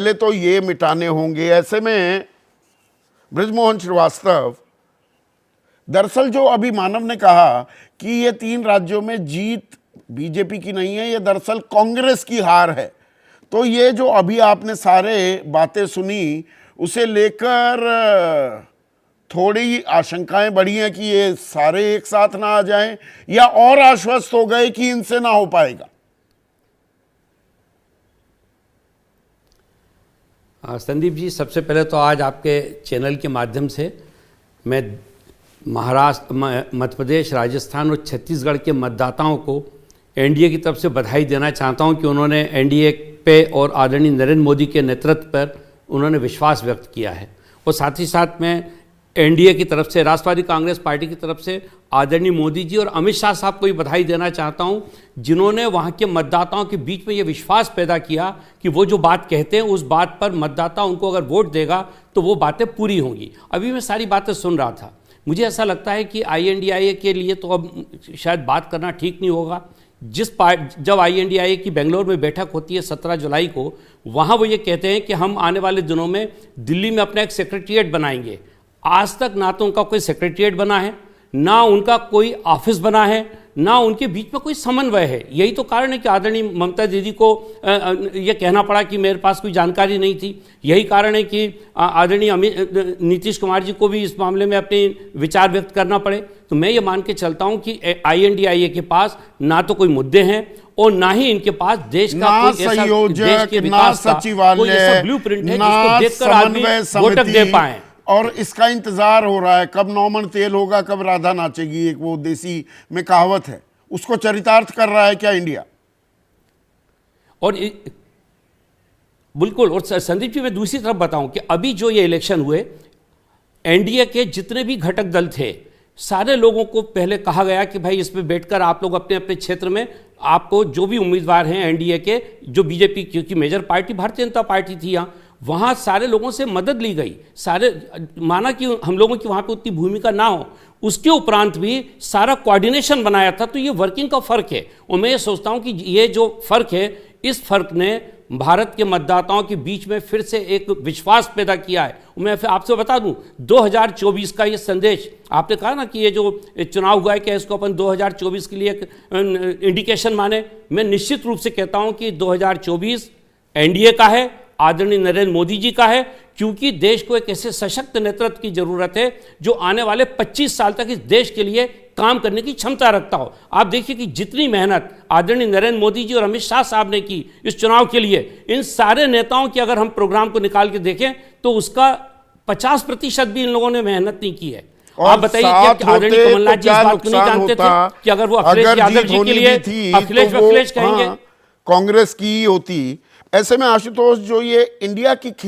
पहले तो ये मिटाने होंगे। ऐसे में बृजमोहन श्रीवास्तव, दरअसल जो अभी मानव ने कहा कि ये 3 राज्यों में जीत बीजेपी की नहीं है, ये दरअसल कांग्रेस की हार है, तो ये जो अभी आपने सारे बातें सुनी उसे लेकर थोड़ी आशंकाएं बढ़ी हैं कि ये सारे एक साथ ना आ जाएं, या और आश्वस्त हो गए कि इनसे ना हो पाएगा। संदीप जी, सबसे पहले तो आज आपके चैनल के माध्यम से मैं महाराष्ट्र, मध्य प्रदेश, राजस्थान और छत्तीसगढ़ के मतदाताओं को एनडीए की तरफ से बधाई देना चाहता हूं कि उन्होंने एनडीए पे और आदरणीय नरेंद्र मोदी के नेतृत्व पर उन्होंने विश्वास व्यक्त किया है। और साथ ही साथ मैं एनडीए की तरफ से, राष्ट्रवादी कांग्रेस पार्टी की तरफ से आदरणीय मोदी जी और अमित शाह साहब को भी बधाई देना चाहता हूं, जिन्होंने वहां के मतदाताओं के बीच में ये विश्वास पैदा किया कि वो जो बात कहते हैं उस बात पर मतदाता उनको अगर वोट देगा तो वो बातें पूरी होंगी। अभी मैं सारी बातें सुन रहा था, मुझे ऐसा लगता है कि INDIA के लिए तो अब शायद बात करना ठीक नहीं होगा। जब INDIA की बेंगलोर में बैठक होती है 17 जुलाई को, वहाँ वो ये कहते हैं कि हम आने वाले दिनों में दिल्ली में अपना एक सेक्रेटेरिएट बनाएंगे। आज तक ना तो उनका कोई सेक्रेटेरिएट बना है, ना उनका कोई ऑफिस बना है, ना उनके बीच में कोई समन्वय है। यही तो कारण है कि आदरणीय ममता दीदी को ये कहना पड़ा कि मेरे पास कोई जानकारी नहीं थी। यही कारण है कि आदरणीय नीतीश कुमार जी को भी इस मामले में अपने विचार व्यक्त करना पड़े। तो मैं ये मान के चलता हूं कि INDIA के पास ना तो कोई मुद्दे हैं और ना ही इनके पास देश का कोई ऐसा देश के विकास का कोई ऐसा ब्लूप्रिंट है जिसको देखकर आदमी वोट दे पाए। और इसका इंतजार हो रहा है कब 9 मन तेल होगा, कब राधा नाचेगी, एक वो देसी में कहावत है, उसको चरितार्थ कर रहा है क्या इंडिया? और बिल्कुल। और संदीप जी, मैं दूसरी तरफ बताऊं कि अभी जो ये इलेक्शन हुए, एनडीए के जितने भी घटक दल थे, सारे लोगों को पहले कहा गया कि भाई इसमें बैठकर आप लोग अपने अपने क्षेत्र में आपको जो भी उम्मीदवार हैं एनडीए के, जो बीजेपी, क्योंकि major party Bharatiya Janata party थी यहाँ, वहाँ सारे लोगों से मदद ली गई। सारे माना कि हम लोगों की वहाँ पे उतनी भूमिका ना हो, उसके उपरांत भी सारा कोऑर्डिनेशन बनाया था। तो ये वर्किंग का फ़र्क है। और मैं ये सोचता हूँ कि ये जो फ़र्क है, इस फ़र्क ने भारत के मतदाताओं के बीच में फिर से एक विश्वास पैदा किया है। मैं फिर आपसे बता दूं, 2024 का ये संदेश, आपने कहा ना कि ये जो चुनाव हुआ है क्या इसको अपन 2024 के लिए एक इंडिकेशन माने। मैं निश्चित रूप से कहता हूं कि 2024 एनडीए का है, आदरणीय नरेंद्र मोदी जी का है, क्योंकि देश को एक ऐसे सशक्त नेतृत्व की जरूरत है जो आने वाले 25 साल तक इस देश के लिए काम करने की क्षमता रखता हो। आप देखिए कि जितनी मेहनत आदरणीय नरेंद्र मोदी जी और अमित शाह साहब ने की इस चुनाव के लिए, इन सारे नेताओं की अगर हम प्रोग्राम को निकाल के देखें तो उसका 50% भी इन लोगों ने मेहनत नहीं की है। आप बताइए कि आदरणीय कमलनाथ जी इस बात को नहीं जानते थे कि अगर वो अखिलेश यादव जी के लिए अखिलेश कहेंगे, कांग्रेस की होती। ऐसे में आशुतोष, जो ये इंडिया की